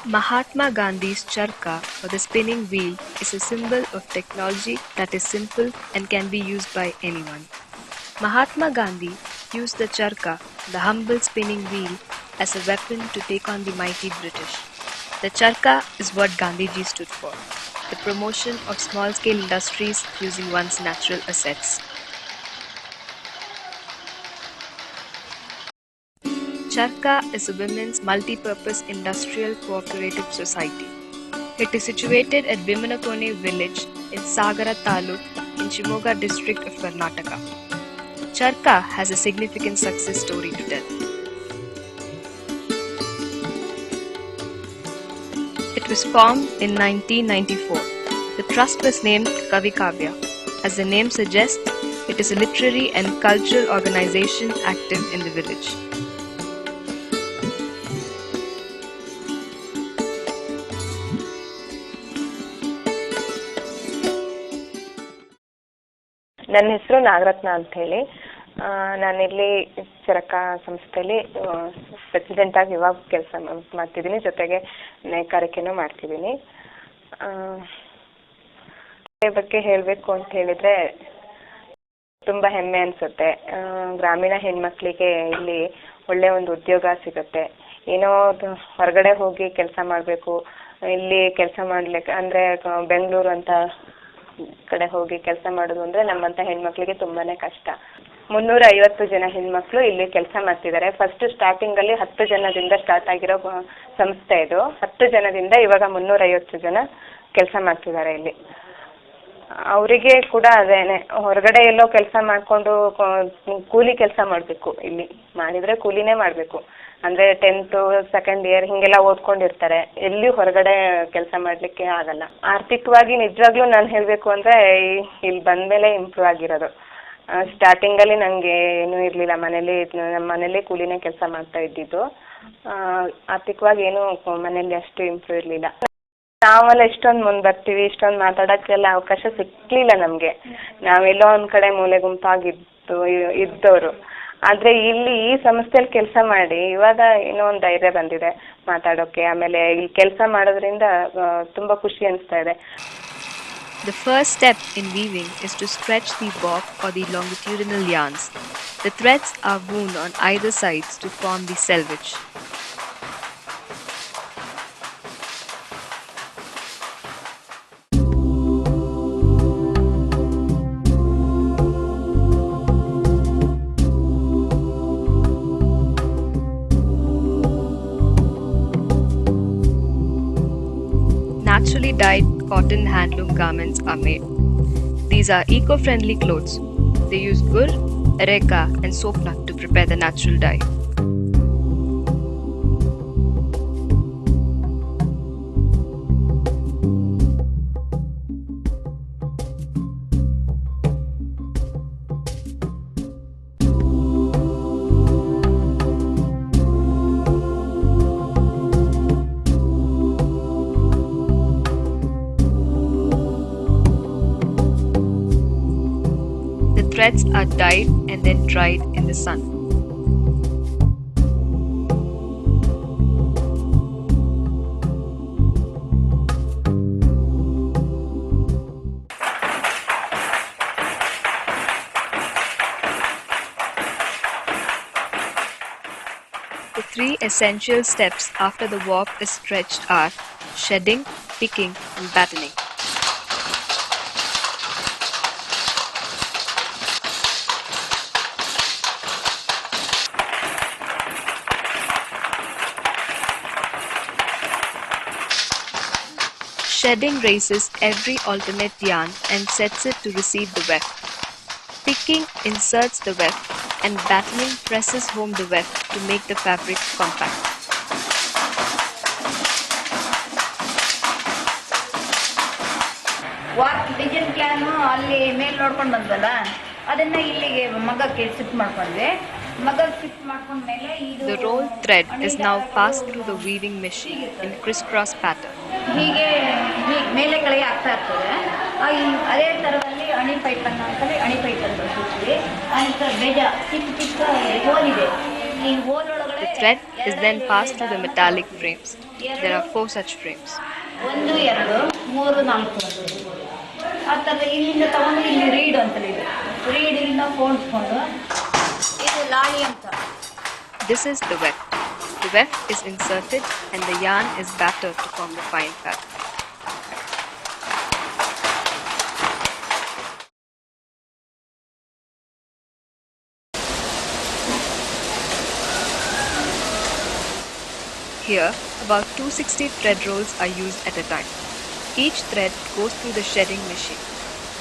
Mahatma Gandhi's charkha, or the spinning wheel, is a symbol of technology that is simple and can be used by anyone. Mahatma Gandhi used the charkha, the humble spinning wheel, as a weapon to take on the mighty British. The charkha is what Gandhiji stood for, the promotion of small-scale industries using one's natural assets. Charkha is a women's multi-purpose industrial cooperative society. It is situated at Vimanakone village in Sagara Taluk in Shimoga district of Karnataka. Charkha has a significant success story to tell. It was formed in 1994. The trust was named Kavi Kavya. As the name suggests, it is a literary and cultural organization active in the village. ನನ್ನ ಹೆಸರು ನಾಗರತ್ನ ಅಂತ ಹೇಳಿ. ನಾನಿಲ್ಲಿ ಚರಕ ಸಂಸ್ಥೆಯಲ್ಲಿ president ಆಗಿ ಇವಾಗ ಕೆಲಸ ಮಾಡ್ತಿದ್ದೀನಿ, ಜೊತೆಗೆ ನೇಕಾರಿಕೆನೂ ಮಾಡ್ತಿದ್ದೀನಿ. ಬಗ್ಗೆ ಹೇಳಬೇಕು ಅಂತ ಹೇಳಿದ್ರೆ ತುಂಬ ಹೆಮ್ಮೆ ಅನಿಸುತ್ತೆ. ಗ್ರಾಮೀಣ ಹೆಣ್ಮಕ್ಳಿಗೆ ಇಲ್ಲಿ ಒಳ್ಳೆಯ ಒಂದು ಉದ್ಯೋಗ ಸಿಗುತ್ತೆ. ಏನೋ ಹೊರಗಡೆ ಹೋಗಿ ಕೆಲಸ ಮಾಡಬೇಕು, ಇಲ್ಲಿ ಕೆಲಸ ಮಾಡ್ಲಿಕ್ಕೆ ಅಂದರೆ ಬೆಂಗಳೂರು ಅಂತ ಕಡೆ ಹೋಗಿ ಕೆಲಸ ಮಾಡೋದು ಅಂದರೆ ನಮ್ಮಂಥ ಹೆಣ್ಮಕ್ಳಿಗೆ ತುಂಬಾನೇ ಕಷ್ಟ. 350 ಜನ ಹೆಣ್ಮಕ್ಳು ಇಲ್ಲಿ ಕೆಲಸ ಮಾಡ್ತಿದ್ದಾರೆ. ಫಸ್ಟ್ ಸ್ಟಾರ್ಟಿಂಗಲ್ಲಿ 10 ಜನದಿಂದ ಸ್ಟಾರ್ಟ್ ಆಗಿರೋ ಸಂಸ್ಥೆ ಇದು. 10 ಜನದಿಂದ ಇವಾಗ 350 ಜನ ಕೆಲಸ ಮಾಡ್ತಿದ್ದಾರೆ ಇಲ್ಲಿ. ಅವರಿಗೆ ಕೂಡ ಅದೇನೆ, ಹೊರಗಡೆ ಎಲ್ಲೋ ಕೆಲಸ ಮಾಡಿಕೊಂಡು ಕೂಲಿ ಕೆಲಸ ಮಾಡಬೇಕು, ಇಲ್ಲಿ ಮಾಡಿದರೆ ಕೂಲಿನೇ ಮಾಡಬೇಕು. ಅಂದರೆ 10th ಸೆಕೆಂಡ್ ಇಯರ್ ಹೀಗೆಲ್ಲ ಓದ್ಕೊಂಡಿರ್ತಾರೆ, ಎಲ್ಲಿಯೂ ಹೊರಗಡೆ ಕೆಲಸ ಮಾಡಲಿಕ್ಕೆ ಆಗಲ್ಲ. ಆರ್ಥಿಕವಾಗಿ ನಿಜವಾಗ್ಲೂ ನಾನು ಹೇಳಬೇಕು ಅಂದರೆ ಇಲ್ಲಿ ಬಂದಮೇಲೆ ಇಂಪ್ರೂವ್ ಆಗಿರೋದು. ಸ್ಟಾರ್ಟಿಂಗಲ್ಲಿ ನನಗೆ ಏನೂ ಇರಲಿಲ್ಲ, ನಮ್ಮ ಮನೇಲಿ ಕೂಲಿನೇ ಕೆಲಸ ಮಾಡ್ತಾ ಇದ್ದಿದ್ದು. ಆರ್ಥಿಕವಾಗಿ ಏನೂ ಮನೇಲಿ ಅಷ್ಟು ಇಂಪ್ರೂವ್ ಇರಲಿಲ್ಲ. ನಾವೆಲ್ಲ ಇಷ್ಟೊಂದು ಮುಂದೆ ಬರ್ತೀವಿ, ಇಷ್ಟೊಂದು ಮಾತಾಡೋಕ್ಕೆಲ್ಲ ಅವಕಾಶ ಸಿಕ್ಕಲಿಲ್ಲ ನಮಗೆ. ನಾವೆಲ್ಲೋ ಒಂದು ಕಡೆ ಮೂಲೆ ಗುಂಪಾಗಿದ್ದು ಇದ್ದವರು. ಆದರೆ ಇಲ್ಲಿ ಈ ಸಂಸ್ಥೆಯಲ್ಲಿ ಕೆಲಸ ಮಾಡಿ ಇವಾಗ ಏನೋ ಒಂದು ಧೈರ್ಯ ಬಂದಿದೆ ಮಾತಾಡೋಕ್ಕೆ. ಆಮೇಲೆ ಇಲ್ಲಿ ಕೆಲಸ ಮಾಡೋದ್ರಿಂದ ತುಂಬ ಖುಷಿ ಅನಿಸ್ತಾ ಇದೆ. The first step in weaving is to stretch the warp or the longitudinal yarns. The threads are wound on either sides to form the selvage. Naturally dyed cotton handloom garments are made. These are eco-friendly clothes. They use gur, areca and soap nut to prepare the natural dye. Threads are dyed and then dried in the sun. The 3 essential steps after the warp is stretched are shedding, picking and battening. Shedding raises every alternate yarn and sets it to receive the weft. Picking inserts the weft and battening presses home the weft to make the fabric compact. Walk design plan ಅಲ್ಲಿ ಮೇಲೆ ನೋಡ್ಕೊಂಡು ಬಂದ್ವಲ್ಲ, ಅದನ್ನು ಇಲ್ಲಿಗೆ ಮಗಕ್ಕೆ shift ಮಾಡ್ಕೊಂಡ್ವಿ. The rolled thread is now passed through the weaving machine in crisscross pattern. ಹೀಗೆ ಮೇಲೆ ಕೆಳಗೆ ಆಗ್ತಾ ಇರ್ತದೆ. ಅದೇ ಥರದಲ್ಲಿ ಅಣಿ ಪೈಪನ್ನು ಅಂತೇಳಿ ಅಣಿ ಪೈಪನ್ನು ಬಳಸ್ತೀವಿ. ಬೇಜ ಚಿಕ್ಕ ಚಿಕ್ಕ ಹೋಲ್ ಇದೆ. ಈ ಹೋಲ್ ಒಳಗಡೆ The thread is then passed through the metallic frames. There are 4 such frames. 1, 2, 3, 4 ಆ ಥರ ಇಲ್ಲಿಂದ ತಗೊಂಡು ಇಲ್ಲಿ ರೀಡ್ ಅಂತಲೇ ಇದೆ. ರೀಡ್ ಇಲ್ಲಿಂದ ಫೋಲ್ಡ್ಸ್ಕೊಂಡು ಇದು ಲಾಳಿ ಅಂತ. This is the weft. The weft is inserted and the yarn is battered to form the fine fabric. Here, about 260 thread rolls are used at a time. Each thread goes through the shedding machine.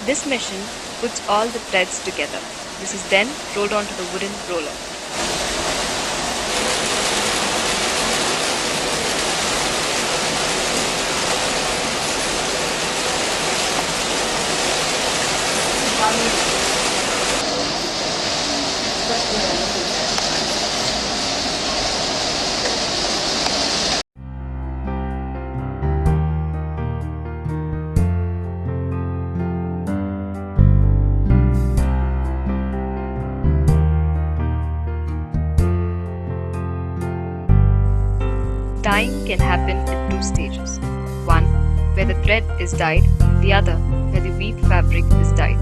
This machine puts all the threads together. This is then rolled onto the wooden roller. Dyeing can happen at 2 stages. One, where the thread is dyed, the other, where the weave fabric is dyed.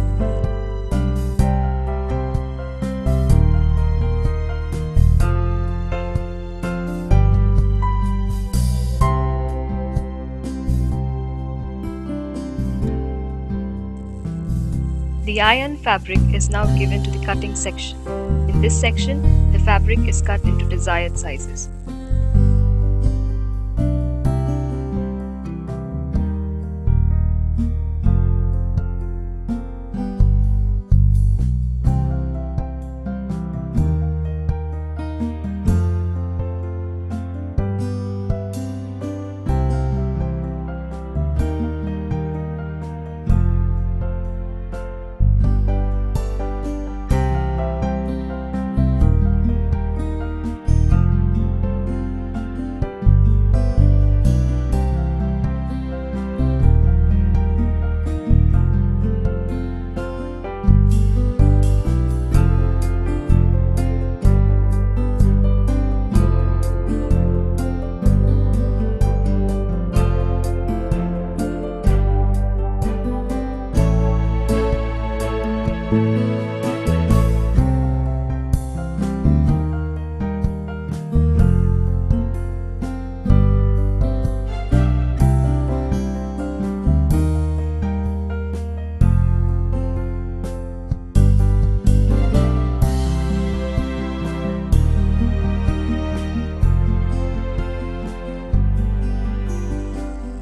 The iron fabric is now given to the cutting section. In this section, the fabric is cut into desired sizes.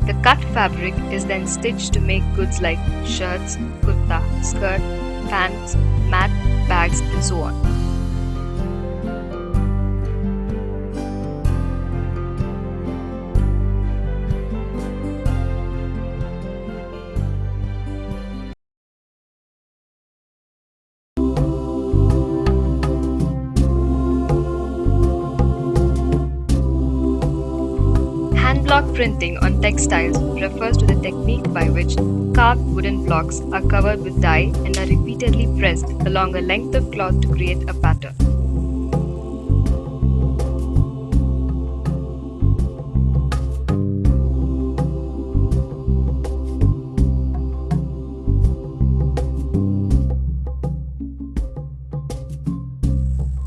The cut fabric is then stitched to make goods like shirts, kurta, skirt, pants, mat, bags, and so on. Hand-block printing on textiles refers to the technique by which carved wooden blocks are covered with dye and are repeatedly pressed along a length of cloth to create a pattern.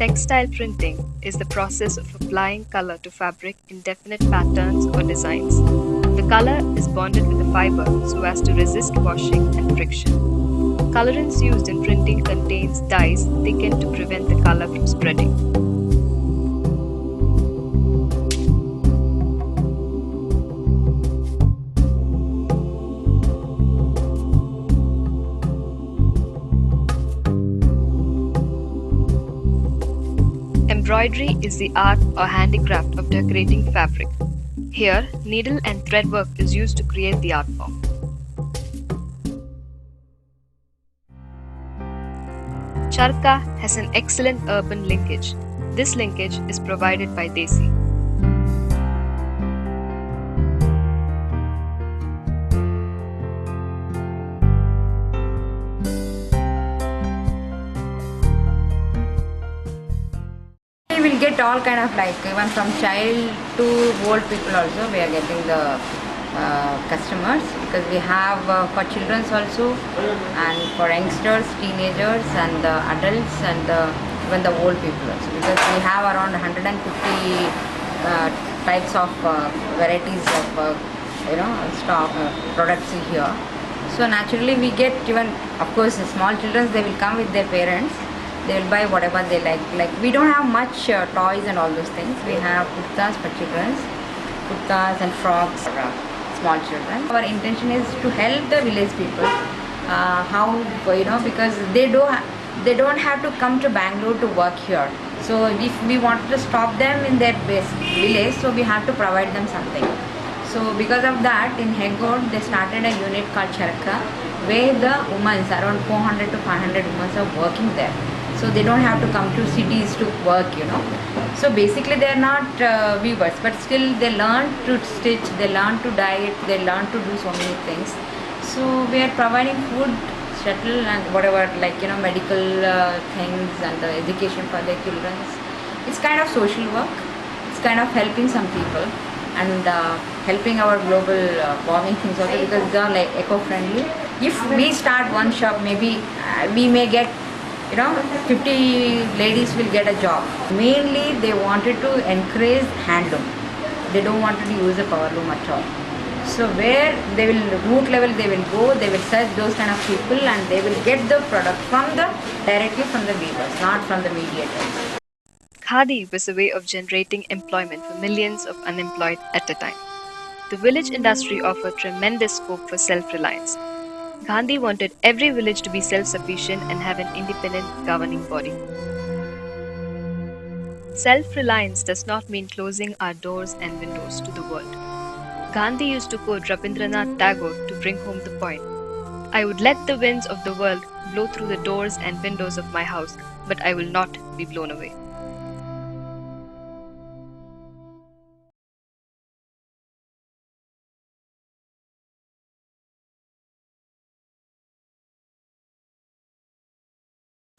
Textile printing is the process of applying color to fabric in definite patterns or designs. The color is bonded with the fiber so as to resist washing and friction. Colorants used in printing contains dyes thickened to prevent the color from spreading. Embroidery is the art or handicraft of decorating fabric. Here, needle and thread work is used to create the art form. Charka has an excellent urban linkage. This linkage is provided by Desi. We will get all kind of like even from child to old people also we are getting the customers because we have for children also and for youngsters, teenagers and adults and even the old people also because we have around 150 types of varieties of stock products here. So naturally we get even of course the small children they will come with their parents. They will buy whatever they like. Like we don't have much toys and all those things. We have kurtas for children, kurtas and frocks for small children. Our intention is to help the village people. How because they don't have to come to Bangalore to work here. So if we want to stop them in their village, so we have to provide them something. So because of that, in Hegod they started a unit called Charka, where the women around 400 to 500 women are working there. So they don't have to come to cities to work, So basically they are not weavers, but still they learn to stitch, they learn to dye, they learn to do so many things. So we are providing food, shuttle and whatever medical things and education for their children. It's kind of social work. It's kind of helping some people and helping our global warming things also because they are like eco-friendly. If we start one shop, maybe we may get 50 ladies will get a job. Mainly they wanted to encourage handloom. They don't want to use a power loom at all. So where they will root level they will go, they will search those kind of people and they will get the product directly from the weavers, not from the mediators. Khadi was a way of generating employment for millions of unemployed at a time. The village industry offered tremendous scope for self-reliance. Gandhi wanted every village to be self-sufficient and have an independent governing body. Self-reliance does not mean closing our doors and windows to the world. Gandhi used to quote Rabindranath Tagore to bring home the point. I would let the winds of the world blow through the doors and windows of my house, but I will not be blown away.